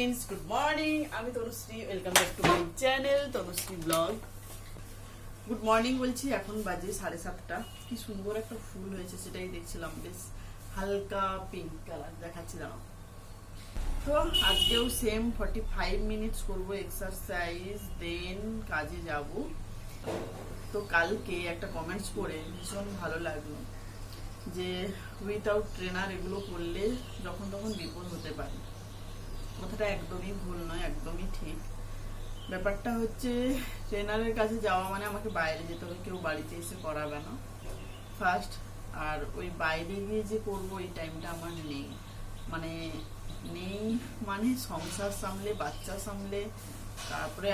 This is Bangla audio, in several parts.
Friends, good morning. আমি Tanushree, welcome back to my channel Tanushree blog. Good morning বলছি, এখন বাজে 7:30। কি সুন্দর একটা ফুল হয়েছে, সেটাই দেখছিলাম। বেশ হালকা পিঙ্ক কালার দেখাচ্ছি দাঁড়াও। তো আজকেও সেম 45 মিনিটস করবো এক্সারসাইজ, দেন কাজে যাব। তো কালকে একটা কমেন্টস করে ভীষণ ভালো লাগলো যে উইথাউট ট্রেনার এগুলো করলে যখন তখন বিপদ হতে পারে। কথাটা একদমই ভুল নয়, একদমই ঠিক। ব্যাপারটা হচ্ছে ট্রেনারের কাছে যাওয়া মানে আমাকে বাইরে যেতে হবে, কেউ বাড়িতে এসে করাবে না ফার্স্ট। আর ওই বাইরে গিয়ে যে করবো এই টাইমটা আমার নেই, মানে মানে সংসার সামলে, বাচ্চা সামলে, তারপরে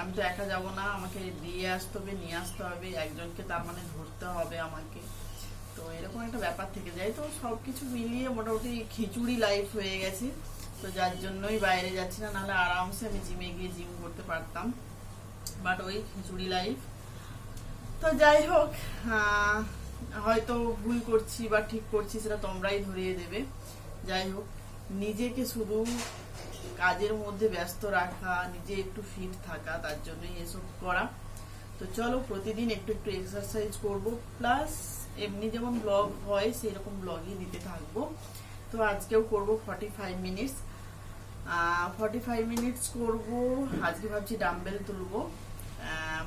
আমি তো একা যাব না, আমাকে দিয়ে আসতে হবে, নিয়ে আসতে হবে একজনকে, তার মানে ধরতে হবে আমাকে। তো এরকম একটা ব্যাপার থেকে যায়। তো সবকিছু মিলিয়ে মোটামুটি খিচুড়ি লাইফ হয়ে গেছে। তো যার জন্যই বাইরে যাচ্ছি না, নাহলে আরামসে আমি জিমে গিয়ে জিম করতে পারতাম, বাট ওই খিচুড়ি লাইফ। তো যাই হোক, হয়তো ভুল করছি বা ঠিক করছি সেটা তোমরাই ধরিয়ে দেবে। যাই হোক, নিজেকে শুধু কাজের মধ্যে ব্যস্ত রাখা, নিজে একটু ফিট থাকা, তার জন্যই এসব করা। তো চলো প্রতিদিন একটু একটু এক্সারসাইজ করব, প্লাস এমনি যেমন ব্লগ হয় সেই রকম ব্লগই দিতে থাকবো। তো আজকেও করব 45 মিনিটস। 45 মিনিটস করবো। আজকে ভাবছি ডাম্বেল তুলবো,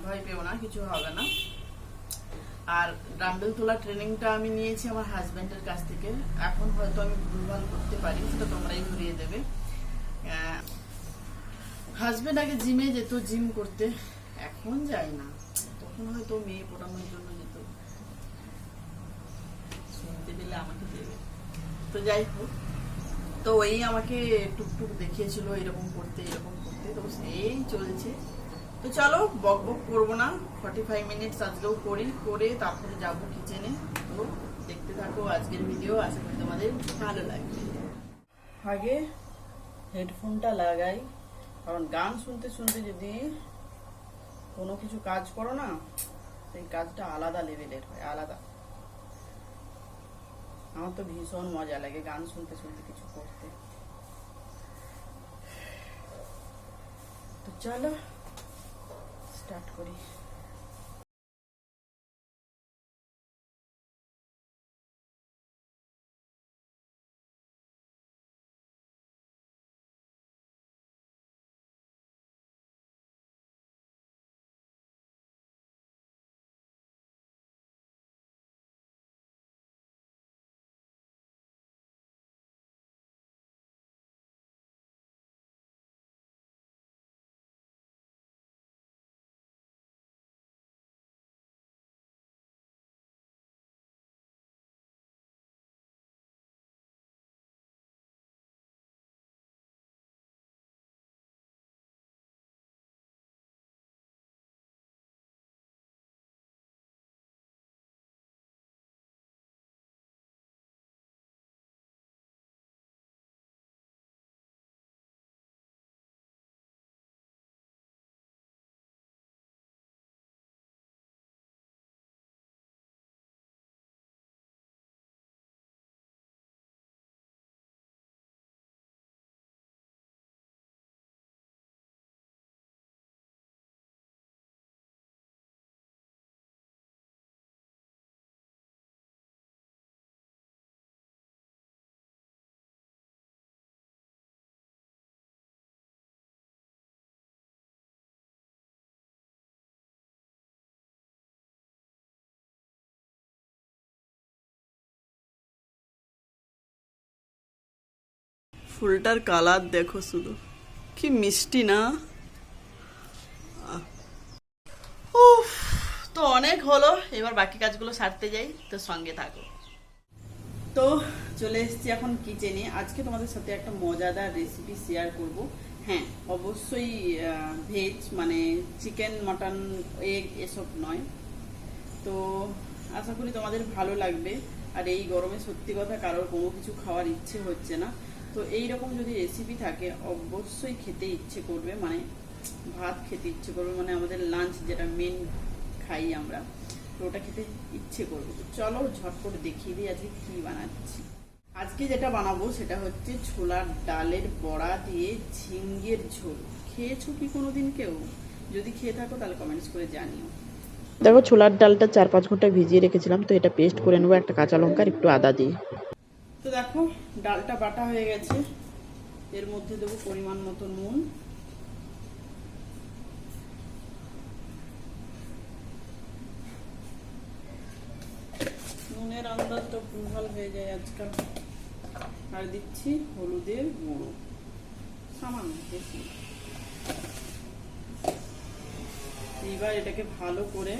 ভয় পেও না, কিছু হবে না। আর ডাম্বেল তোলা ট্রেনিংটা আমি নিয়েছি আমার হাজব্যান্ডের কাছ থেকে। এখন হয়তো আমি ভুলভাল করতে পারি, সেটা তোমরাই ধরিয়ে দেবে। হাজব্যান্ড আগে জিমে যেত জিম করতে, এখন যায় না। তখন হয়তো মেয়ে পড়ানোর জন্য যেত, শুনতে পেলে আমাকে দেবে। তো যাই হোক, তো ওই আমাকে টুকটুক দেখিয়েছিল এরকম করতে এরকম করতে, তো সেই চলছে। তো চলো বক বক করবো না, 45 মিনিটস আজকেও করে তারপরে যাবো কিচেনে। তো দেখতে থাকো আজকের ভিডিও, আশা করি তোমাদের ভালো লাগবে। আগে হেডফোনটা লাগাই, কারণ গান শুনতে শুনতে যদি কোনো কিছু কাজ করো না, সেই কাজটা আলাদা লেভেলের হয়, আলাদা। আমার তো ভীষণ মজা লাগে গান শুনতে শুনতে কিছু করতে। তো চলো স্টার্ট করি। ফুলটার কালার দেখো শুধু, কি মিষ্টি না। উফ, তো অনেক হলো, এবার বাকি কাজগুলো সারতে যাই, তো সঙ্গে থাকো। তো চলে এসেছি এখন কিচেনে। আজকে তোমাদের সাথে একটা মজাদার রেসিপি শেয়ার করব। হ্যাঁ, অবশ্যই ভেজ, মানে চিকেন, মাটন, এগ এসব নয়। তো আশা করি তোমাদের ভালো লাগবে। আর এই গরমে সত্যি কথা কারোর কোনো কিছু খাওয়ার ইচ্ছে হচ্ছে না, তো এই রকম যদি রেসিপি থাকে অবশ্যই খেতে ইচ্ছে করবে, মানে ভাত খেতে ইচ্ছে করবে, মানে আমাদের লাঞ্চ যেটা মেন খাই আমরা, তো ওটা খেতে ইচ্ছে করবে। তো চলো ঝট করে দেখিয়ে দিই আজকে কি বানাচ্ছি। আজকে যেটা বানাবো সেটা হচ্ছে ছোলার ডালের বড়া দিয়ে ঝিঙ্গের ঝোল। খেয়েছো কি কোনোদিন কেউ? যদি খেয়ে থাকো তাহলে কমেন্টস করে জানিও। দেখো, ছোলার ডালটা 4-5 ঘন্টা ভিজিয়ে রেখেছিলাম, তো এটা পেস্ট করে নেবো একটা কাঁচা লঙ্কা আর একটু আদা দিয়ে। তো দেখো ডালটা বাটা হয়ে গেছে, এর মধ্যে দেবো পরিমাণ মতো নুন, নুনের আন্দাজ তো ভুলভাল হয়ে যায় আজকাল। আর দিচ্ছি হলুদের গুঁড়ো সামান্য, বেশি। এইবার এটাকে ভালো করে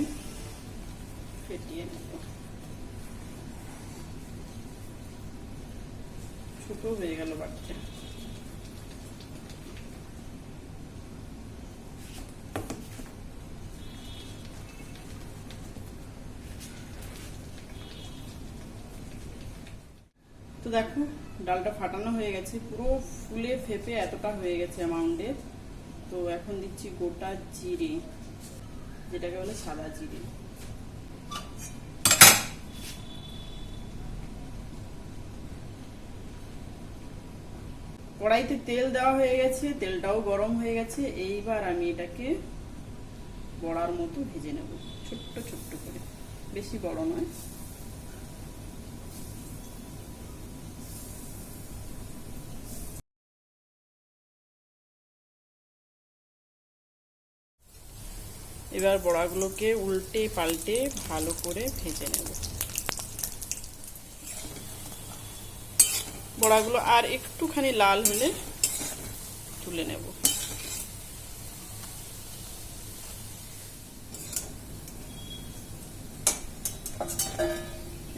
ফেটিয়ে নেব। ছোট হয়ে গেল বাটিটা। তো দেখো ডালটা ফাটানো হয়ে গেছে, পুরো ফুলে ফেপে এতটা হয়ে গেছে অ্যামাউন্টের। তো এখন দিচ্ছি গোটা জিরে, যেটাকে বলে সাদা জিরে। কড়াইতে তেল দেওয়া হয়ে গেছে, তেলটাও গরম হয়ে গেছে। এইবার আমি এটাকে বড়ার মতো ভেজে নেব, ছোট্ট ছোট্ট করে, বেশি বড় নয়। এবার বড়াগুলোকে উল্টে পাল্টে ভালো করে ভেজে নেব। বড়াগুলো আর একটুখানি লাল হলে তুলে নেব।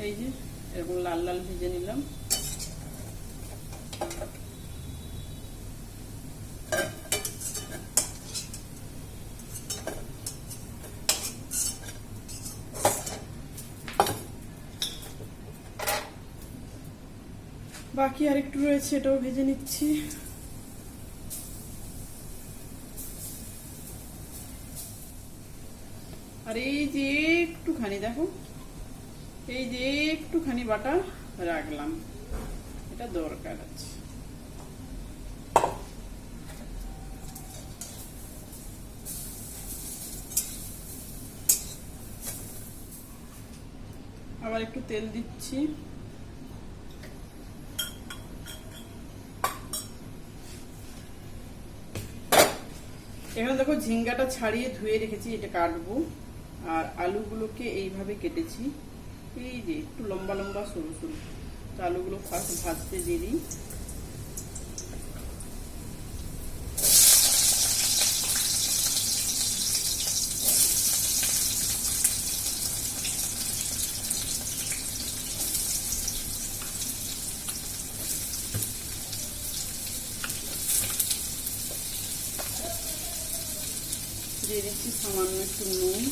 এই যে এরকম লাল লাল ভেজে নিলাম। বাকি আর একটু রয়েছে, এটাও ভেজে নিচ্ছি। আর এই যে একটুখানি দেখো, এই যে একটুখানি বাটা রাখলাম, এটা দরকার আছে। আবার একটু তেল দিচ্ছি। এখানে দেখো ঝিঙ্গাটা ছাড়িয়ে ধুয়ে রেখেছি, এটা কাটবো। আর আলুগুলোকে এইভাবে কেটেছি, এই যে একটু লম্বা লম্বা সরু সরু। তো আলুগুলো ফার্স্ট ভাজতে দিয়ে দিই। দিয়ে দিচ্ছি সামান্য একটু নুন।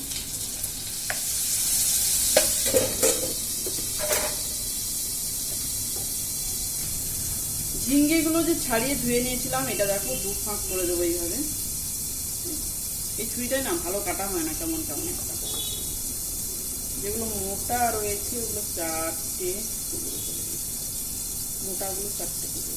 ঝিঙ্গেগুলো যে ছাড়িয়ে ধুয়ে নিয়েছিলাম, এটা দেখো 2 ফাঁক করে দেবো এইভাবে। এই ছুরিটাই না ভালো কাটা হয় না, কেমন কেমন একটা। যেগুলো মোটা রয়েছে ওগুলো 4টে মোটাগুলো 4টে করে।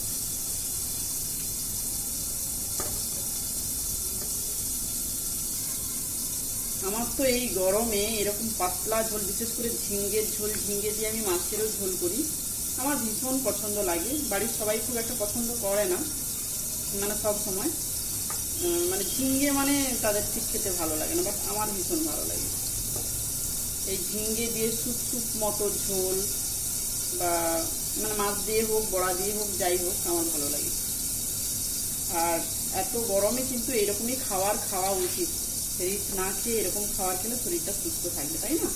আমার তো এই গরমে এরকম পাতলা ঝোল, বিশেষ করে ঝিঙ্গের ঝোল, ঝিঙ্গে দিয়ে আমি মাছেরও ঝোল করি, আমার ভীষণ পছন্দ লাগে। বাড়ির সবাই খুব একটা পছন্দ করে না, মানে সব সময়, মানে ঝিঙ্গে মানে তাদের ঠিক খেতে ভালো লাগে না, বাট আমার ভীষণ ভালো লাগে। এই ঝিঙ্গে দিয়ে স্যুপ স্যুপ মতো ঝোল, বা মানে মাছ দিয়ে হোক, বড়া দিয়ে হোক, যাই হোক, আমার ভালো লাগে। আর এত গরমে কিন্তু এরকমই খাওয়া উচিত। রিচ না খেয়ে এরকম খাবার খেলে শরীরটা সুস্থ থাকবে, তাই না?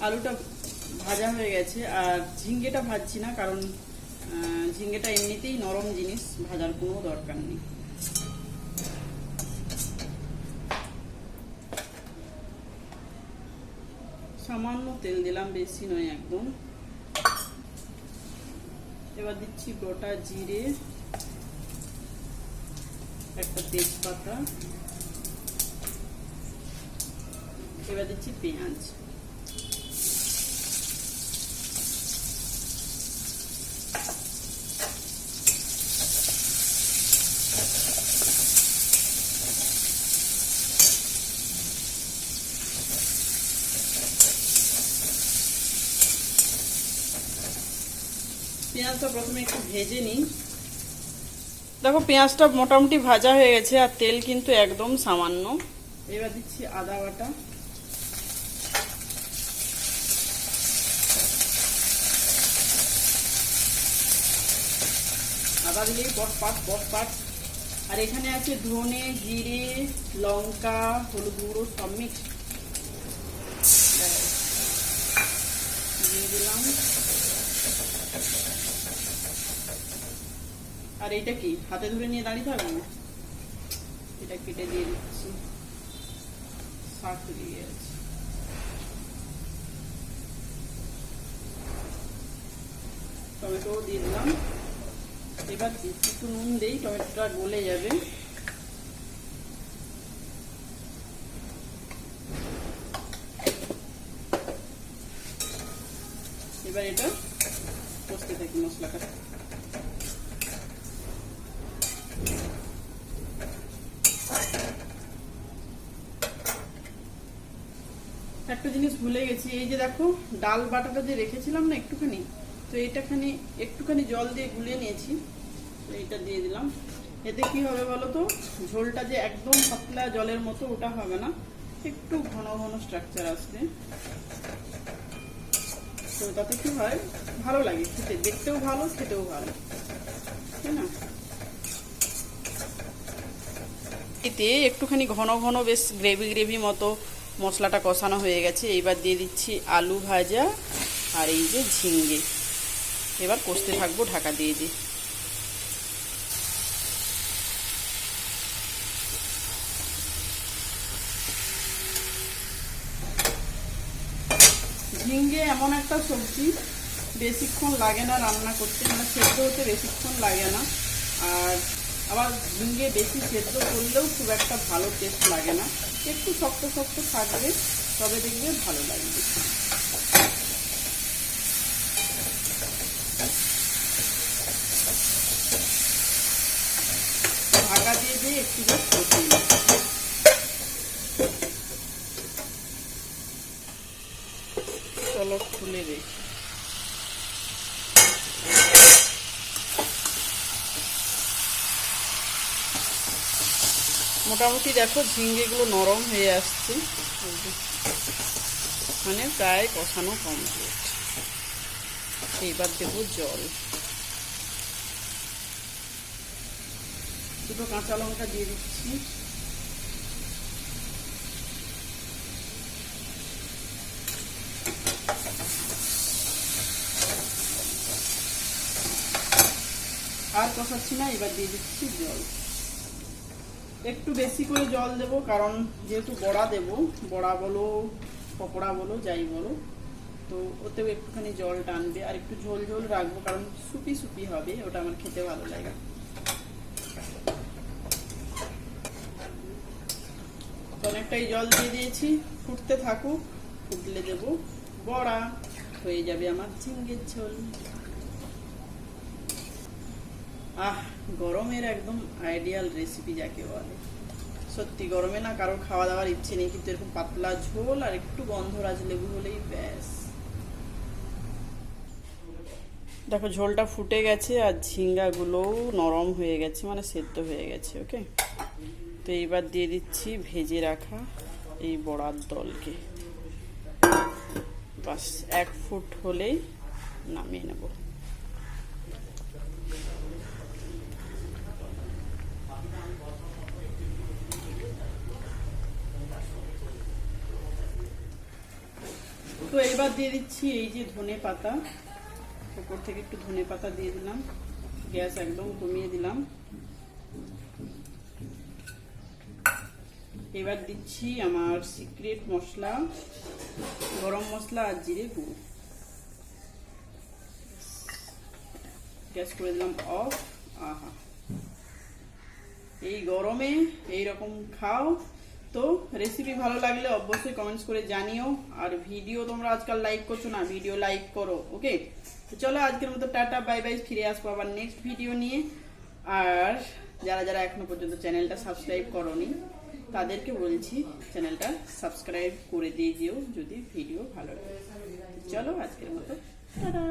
আলুটা ভাজা হয়ে গেছে, আর ঝিঙ্গেটা ভাজছি না, কারণ ঝিঙ্গেটা এমনিতেই নরম জিনিস, ভাজার কোনো দরকার নেই। সামান্য তেল দিলাম, বেশি নয় একদম। এবার দিচ্ছি গোটা জিরে, একটা তেজপাতা, এবার দিচ্ছি পেঁয়াজ। পেঁয়াজটা প্রথমে একটু ভেজে নিই। দেখো পেঁয়াজটা মোটামুটি ভাজা হয়ে গেছে আর তেল কিন্তু একদম সামান্য। এবার দিচ্ছি আদা বাটা, আদা দিলেই পটপাট। আর এখানে আছে ধনে, জিরে, লঙ্কা, হলুদ গুঁড়ো সব মিক্স দিয়ে দিলাম। আর এটা কি হাতে ধরে নিয়ে দাঁড়িয়ে থাকবো, এটা কেটে দিয়ে দিচ্ছি, শাক দিয়ে আছে। টমেটো দিয়ে দিলাম। এবার একটু নুন দেই, টমেটোটা গলে যাবে। এবার এটা কষতে থাকি মশলাটা। একটা জিনিস ভুলে গেছি, এই যে দেখো ডাল বাটাটা যে রেখেছিলাম না একটুখানি, তো একটুখানি জল দিয়ে গুলিয়ে নিয়েছি, তো এইটা দিয়ে দিলাম। এতে কি হবে বলো তো, ঝোলটা যে একদম পাতলা জলের মতো ওটা হবে না, একটু ঘন ঘন স্ট্রাকচার আসবে। তো তাতে কি হয়, ভালো লাগে খেতে, দেখতেও ভালো, খেতেও ভালো, তাই না? এতে একটুখানি ঘন ঘন বেশ গ্রেভি মতো মশলাটা কষানো হয়ে গেছে। এইবার দিয়ে দিচ্ছি আলু ভাজা আর এই যে ঝিঙ্গে। এবার কষতে থাকবো ঢাকা দিয়ে দিই। ঝিঙ্গে এমন একটা সবজি বেশিক্ষণ লাগে না রান্না করতে, মানে সেদ্ধ হতে বেশিক্ষণ লাগে না। আর আবার ঝিঙ্গে বেশি সেদ্ধ করলেও খুব একটা ভালো টেস্ট লাগে না, একটু শক্ত শক্ত থাকবে, তবে দেখবে ভালো লাগবে। ঢাকা দিয়ে দিয়ে একটু বেশ কষিয়ে নিই। চলো খুলে দিই। মোটামুটি দেখো ঝিঙ্গেগুলো নরম হয়ে আসছে, মানে প্রায় কষানো কমপ্লিট। এইবার দেবো জল, দুটো কাঁচা লঙ্কা দিয়ে দিচ্ছি। আর কষাচ্ছি না, এবার দিয়ে দিচ্ছি জল। একটু বেশি করে জল দেবো, কারণ যেহেতু বড়া দেবো, বড়া বলো পকোড়া বলো যাই বলো, তো ওতেও একটুখানি জল টানবে। আর একটু ঝোল ঝোল রাখবো, কারণ সুপি সুপি হবে, ওটা আমার খেতে ভালো লাগে। অনেকটাই জল দিয়ে দিয়েছি, ফুটতে থাকুক, ফুটলে দেবো বড়া, হয়ে যাবে আমার ঝিঙ্গের ঝোল। আহ, গরমের একদম আইডিয়াল রেসিপি যাকে বলে। সত্যি গরমে না কারোর খাওয়া দাওয়ার ইচ্ছে নেই, কিন্তু এরকম পাতলা ঝোল আর একটু গন্ধরাজ লেবু হলেই ব্যাস। দেখো ঝোলটা ফুটে গেছে আর ঝিঙ্গাগুলোও নরম হয়ে গেছে, মানে সেদ্ধ হয়ে গেছে। ওকে, তো এইবার দিয়ে দিচ্ছি ভেজে রাখা এই বড়ার দলকে। বাস 1 ফুট হলেই নামিয়ে নেব। তো এবার দিয়ে দিচ্ছি এই যে ধনে পাতা, উপর থেকে একটু ধনে পাতা দিয়ে দিলাম, গ্যাস একদম কমিয়ে দিলাম। এবার দিচ্ছি আমার সিক্রেট মশলা, গরম মশলা আর জিরে গুঁড়ো। গ্যাস করে দিলাম অফ। আহা, এই গরমে এইরকম খাও। তো রেসিপি ভালো লাগলে অবশ্যই কমেন্টস করে জানিও। আর ভিডিও তোমরা আজকাল লাইক করছো না, ভিডিও লাইক করো। ওকে, তো চলো আজকের মতো টাটা বাই বাই, ফিরে আসবো আবার নেক্সট ভিডিও নিয়ে। আর যারা যারা এখনো পর্যন্ত চ্যানেলটা সাবস্ক্রাইব করোনি তাদেরকে বলছি চ্যানেলটা সাবস্ক্রাইব করে দিয়ে যেও যদি ভিডিও ভালো লাগে। চলো আজকের মতো টাটা।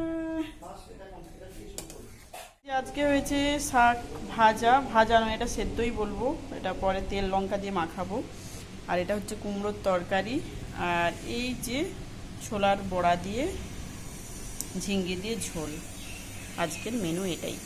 আজকে হয়েছে শাক ভাজা, ভাজা নয় এটা সেদ্ধই বলবো, এটা পরে তেল লঙ্কা দিয়ে মাখাবো। আর এটা হচ্ছে কুমড়োর তরকারি, আর এই যে ছোলার বড়া দিয়ে ঝিঙ্গে দিয়ে ঝোল। আজকের মেনু এটাই।